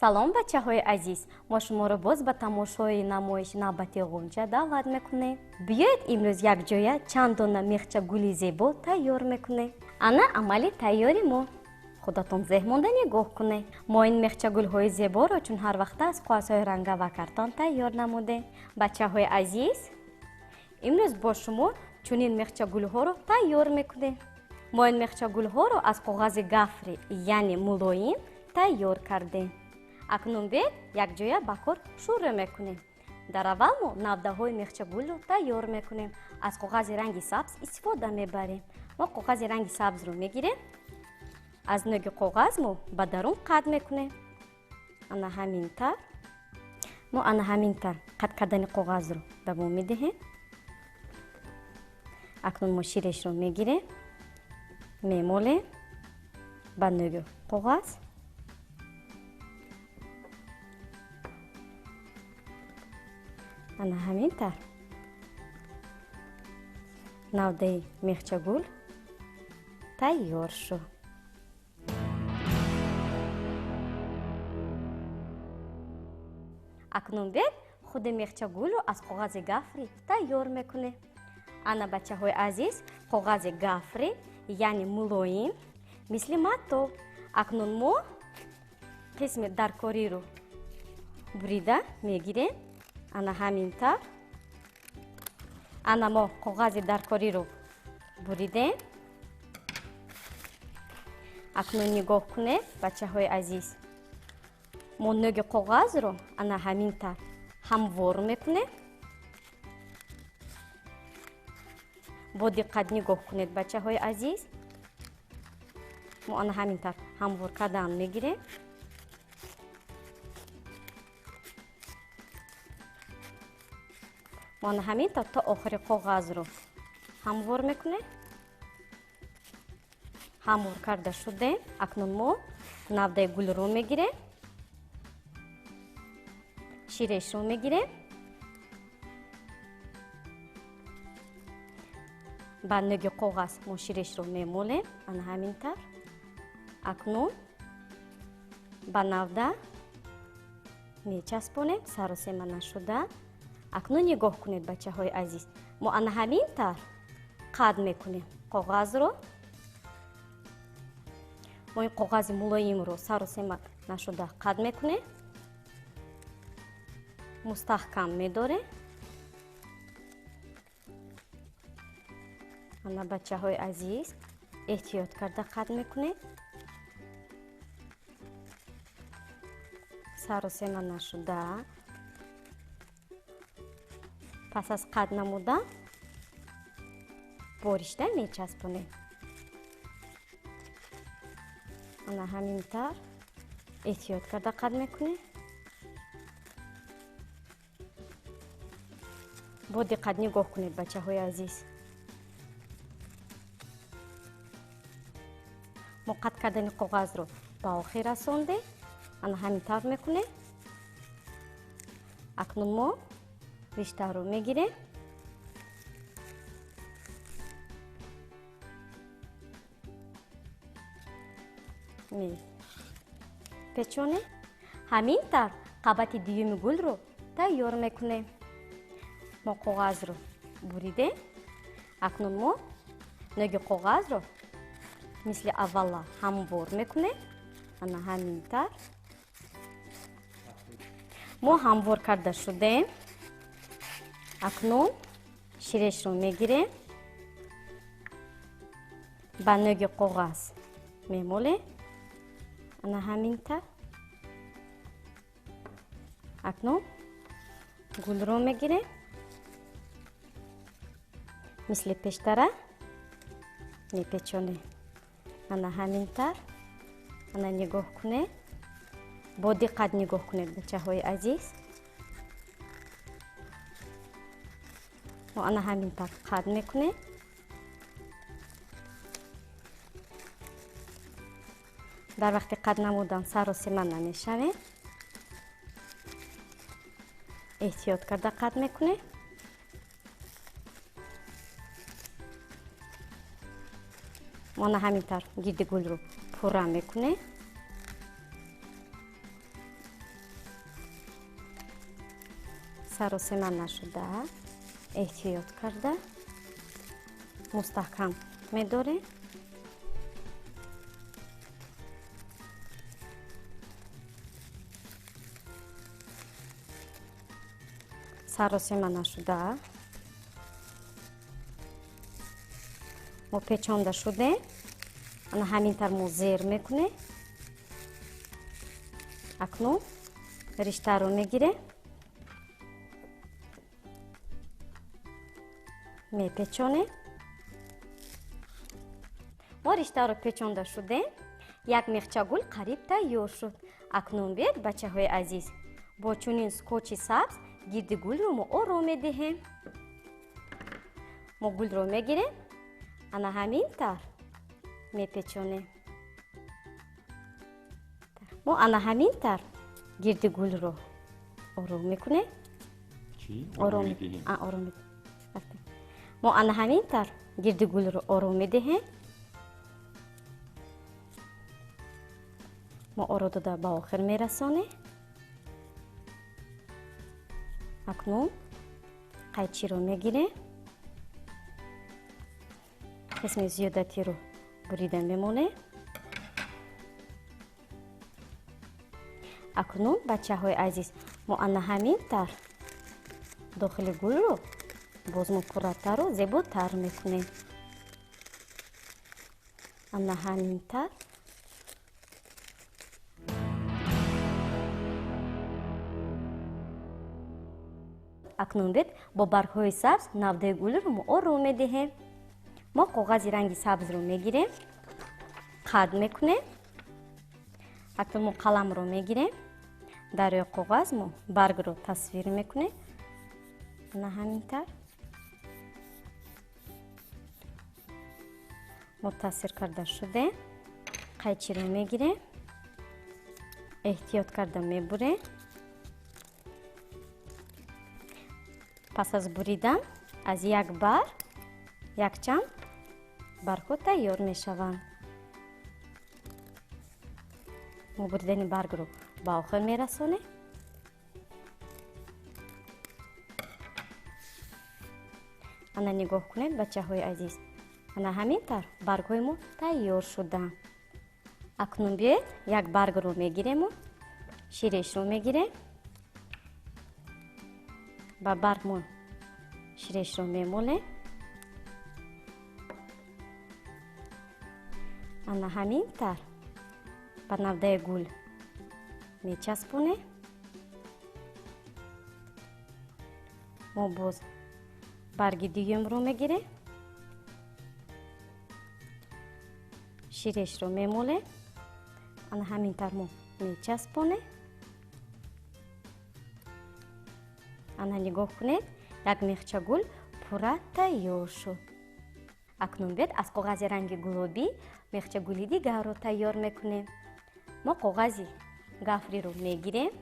салом бачаҳои азиз, мо шуморо боз ба тамошои намоиш навбати ғунҷа даъват мекунем. Биёед имрӯз якҷоя чанд дона мехча гули зебо тайёр мекунем. Ана амали тайёри мо. Худатон зеҳ монда нигоҳ кунед. Мо ин мехчагулҳои зеборо чун ҳар вақта аз қоғазҳои ранга ва картон тайёр намудем. Бачаҳои азиз, имрӯз бо шумо чунин мехчагулҳоро тайёр мекунем. Мо ин мехчагулҳоро аз қоғази гафри, яъне мулоим, тайёр кардем. Акнун бед якҷоя ба кор шурӯъ мекунем. Дар аввал мо навдаҳои мехчагулро тайёр мекунем. Аз қоғази ранги сабз истифода мебарем. Мо қоғази ранги сабзро мегирем. аз нӯги қоғаз мо ба дарун қат мекунем. ана ҳамин тар. мо ана ҳамин тар қат кардани қоғазро давом медиҳем. акнун мо ширешро мегирем, мемолем ба нӯги қоғаз. ана ҳамин тар навдаи мехчагул тайёр шуд. акнун бед худи мехчагулро аз қоғази гафри тайёр мекунем. ана бачаҳои азиз, қоғази гафри яъне мулоим мисли маттоб. акнун мо қисми даркориро бурида мегирем. ана ҳамин тар. ана мо қоғази даркориро буридем. акнун нигоҳ кунед бачаҳои азиз, мо нӯги қоғазро ана ҳамин тар ҳамвор мекунем. бо диққат нигоҳ кунед бачаҳои азиз, мо ана ҳамин тар ҳамвор кардан мегирем. мо ана ҳамин тар то охири қоғазро ҳамвор мекунем. ҳамвор карда шудем. акнун мо навдаи гулро мегирем, ширешро мегирем, ба нӯги қоғаз мо ширешро мемолем. ана ҳамин тар. акнун ба навда мечаспонем саросема нашуда. акнун нигоҳ кунед бачаҳои азиз, мо ана ҳамин тар қад мекунем қоғазро. мо ин қоғази мулоимро саросема нашуда қад мекунем, мустаҳкам медорем. ана бачаҳои азиз, эҳтиёт карда қад мекунем. саросема нашуда. пас аз қад намудан бо ришта мечаспонем. ана ҳамин тар эҳтиёт карда қад мекунем. бо диққат нигоҳ кунед бачаҳои азиз, мо қат кардани қоғазро ба охир расондем. ана ҳамин тар мекунем. акнун мо риштаро мегирем. мепечонем. ҳамин тар қабати дуюми гулро тайёр мекунем. мо қоғазро буридем. акнун мо нӯги қоғазро мисли аввала ҳамвор мекунем. ана ҳамин тар. мо ҳамвор карда шудем. акнун ширешро мегирем, ба нӯги қоғаз мемолем. ана ҳамин тар. акнун гулро мегирем, мисли пештара мепечонем. ана ҳамин тар. ана нигоҳ кунед, бо диққат нигоҳ кунед бачаҳои азиз, мо ана ҳамин тар қад мекунем. дар вақти қад намудан саросема намешавем. эҳтиёт карда қад мекунем. мо ана ҳамин тар гирди гулро пурра мекунем. саросема нашуда эҳтиёт карда мустаҳкам медорем. саросема нашуда мо печонда шудем. ана ҳаминтар мо зер мекунем. акнун риштаро мегирем, мепечонем. мо риштаро печонда шудем. як мехчагул қариб тайёр шуд. акнун биед бачаҳои азиз, бо чунин скотчи сабз гирди гулро мо ором медиҳем. мо гулро мегирем, ана ҳамин тавр мепечонем. мо ана ҳамин тавр гирди гулро ором мекунем. мо ана ҳамин тавр гирди гулро ором медиҳем. мо оро дода ба охир мерасонем. акнун қайчиро мегирем. қисми зиёдатиро бурида мемонем. акнун бачаҳои азиз, мо ана ҳамин тавр дохили гулро боз мо пурратару зеботар мекунем. ана ҳамин тавр. акнун бед бо баргҳои сабз навдаи гулро мо ором медиҳем. мо коғази ранги сабзро мегирем, қад мекунем. акнун мо қаламро мегирем, дар рӯи коғаз мо баргро тасвир мекунем. ана ҳамин тавр мо тасвир карда шудем. қайчиро мегирем, эҳтиёт карда мебурем. пас аз буридан аз як бар якчанд баргҳо тайёр мешаванд. мо буридани баргро ба охир мерасонем. ана нигоҳ кунед бачаҳои азиз, ана ҳамин тавр баргҳои мо тайёр шуданд. акнун биёед як баргро мегирем, ширешро мегирем. ба барг мо ширешро мемолем. ана ҳамин тавр ба навдаи гул мечаспонем. мо боз барги дуюмро мегирем, ширешро мемолем. ана ҳамин тавр мо мечаспонем. ана нигоҳ кунед, як мехча гул пурра тайёр шуд. акнун биед аз коғази ранги гулобӣ мехчагули дигарро тайёр мекунем. мо коғази гафриро мегирем,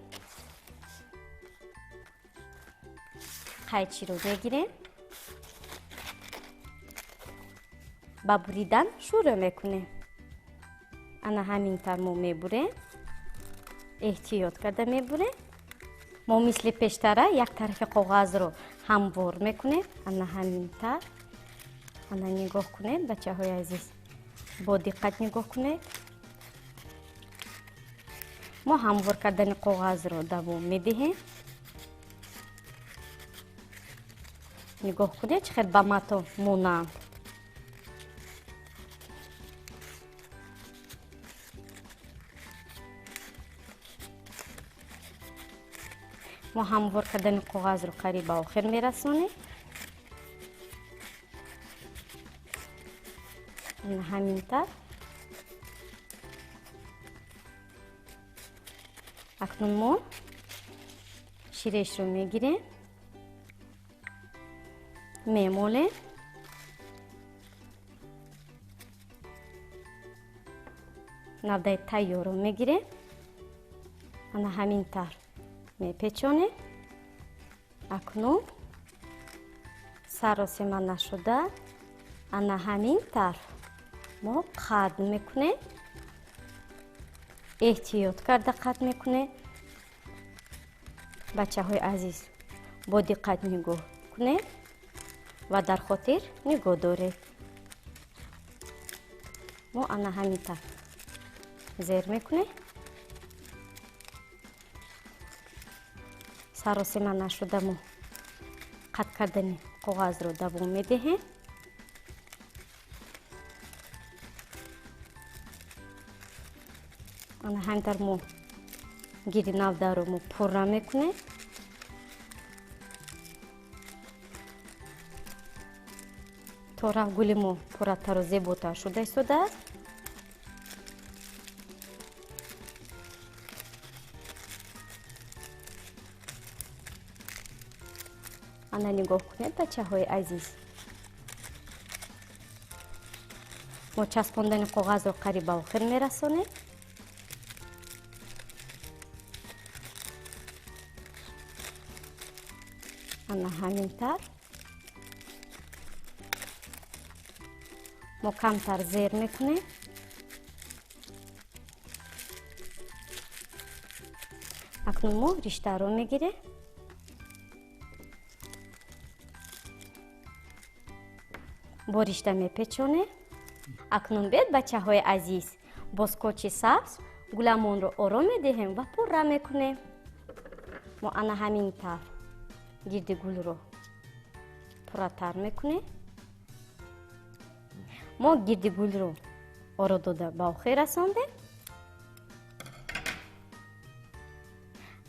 қайчиро мегирем, ба буридан шурӯъ мекунем. ана ҳамин тавр мо мебурем, эҳтиёт карда мебурем. мо мисли пештара як тарафи коғазро ҳамвор мекунем. ана ҳамин тавр. ана нигоҳ кунед бачаҳои азиз, бо диққат нигоҳ кунед. мо ҳамвор кардани коғазро давом медиҳем. нигоҳ кунед чӣ хел ба мато монанд. мо ҳамвор кардани коғазро қариб ба охир мерасонем. ана ҳамин тавр. акнун мо ширешро мегирем, мемолем. навдаи тайёрро мегирем. ана ҳамин тавр мепечонем. акнун саросема нашуда ана ҳамин тавр мо қад мекунем. эҳтиёт карда қад мекунем. бачаҳои азиз, бо диққат нигоҳ кунед ва дар хотир нигоҳ доред. мо ана ҳамин тавр зер мекунем. саросима нашуда мо қат кардани коғазро давом медиҳем. ана ҳамин тавр мо гирди навдаро мо пурра мекунем. то равгули мо пурратару зеботар шуда истодааст. ана нигоҳ кунед бачаҳои азиз. мо часпондани коғазро қариб ба охир мерасонем. ана ҳамин тавр мо камтар зер мекунем. акнун мо риштаро мегирем. бо ришта мепечонем. акнун бед бачаҳои азиз, бо скотчи сабз гуламонро ором медиҳем ва пурра мекунем. мо ана ҳамин тавр гирди гулро пурратар мекунем. мо гирди гулро оро дода ба охир расондем.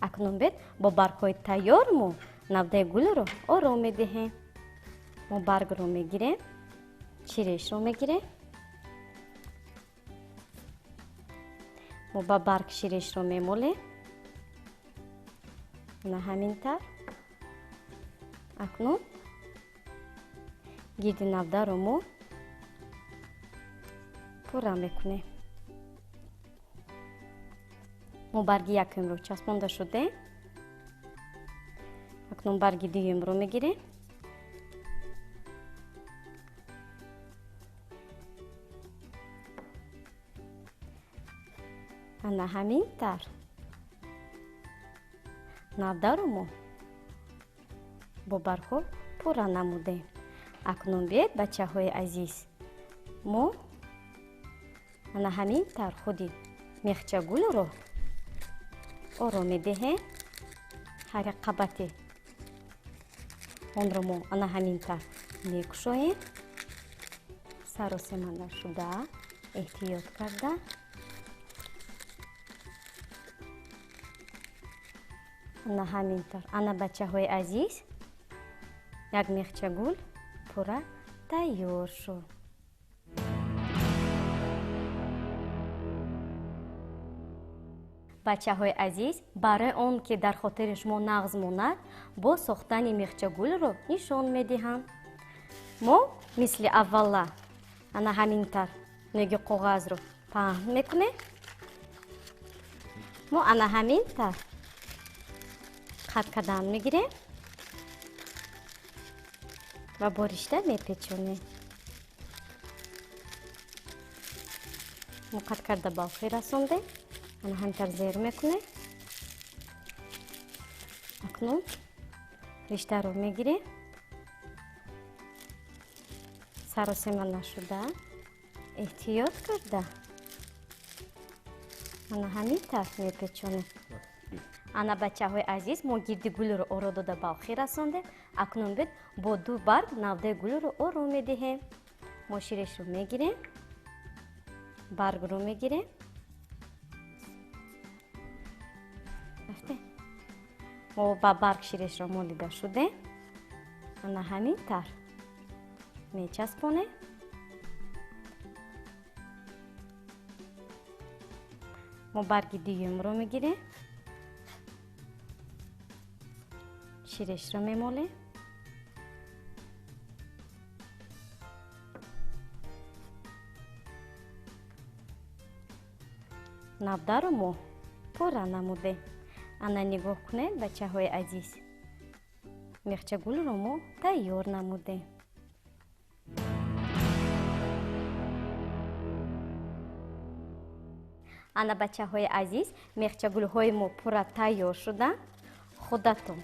акнун бед бо баргҳои тайёр мо навдаи гулро ором медиҳем. мо баргро мегирем, чирешро мегирем. мо ба барг ширешро мемолем. на ҳамин тавр акнун гирди навдаро мо пурра мекунем. мо барги якумро часпонда шудем. акнун барги дуюмро мегирем. ана ҳамин тавр навдаро мо бо баргҳо пурра намудем. акнун биед бачаҳои азиз, мо ана ҳамин тавр худи мехчагулро ором медиҳем. ҳар як қабати онро мо ана ҳамин тавр мекушоем. саросима нашуда эҳтиёт карда. ана ҳамин тавр. ана бачаҳои азиз, як мехчагул пурра тайёр шуд. бачаҳои азиз, барои он ки дар хотири шумо нағз монад, бо сохтани мехчагулро нишон медиҳам. мо мисли аввала ана ҳамин тавр ноги коғазро паҳн мекунем. мо ана ҳамин тавр қат кардан мегирем ва бо ришта мепечонем. мо қат карда ба охир расондем. ана ҳамин тавр зер мекунем. акнун риштаро мегирем. саросима нашуда эҳтиёт карда ана ҳамин тавр мепечонем. ана бачаҳои азиз, мо гирди гулро оро дода ба охир расондем. акнун бед бо ду барг навдаи гулро ором медиҳем. мо ширешро мегирем, баргро мегирем. мо ба барг ширешро молида шудем. ана ҳамин тавр мечаспонем. мо барги дуюмро мегирем, ширешро мемолем. навдаро мо пурра намудем. ана нигоҳ кунед бачаҳои азиз, мехчагулро мо тайёр намудем. ана бачаҳои азиз, мехчагулҳои мо пурра тайёр шуданд. худатон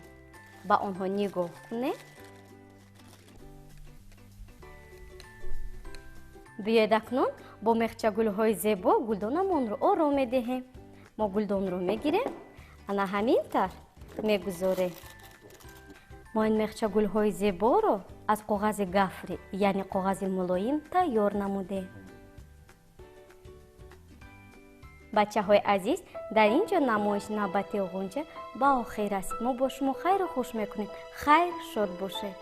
ба онҳо нигоҳ кунем. биёед акнун бо мехчагулҳои зебо гулдонамонро ором медиҳем. мо гулдонро мегирем, ана ҳамин тавр мегузорем. мо ин мехчагулҳои зеборо аз коғази гафри, яъне коғази мулоим тайёр намудем. бачаҳои азиз, дар ин ҷо намоиши навбати ғунҷа ба охир аст. мо бо шумо хайру хуш мекунем. хайр, шод бошед.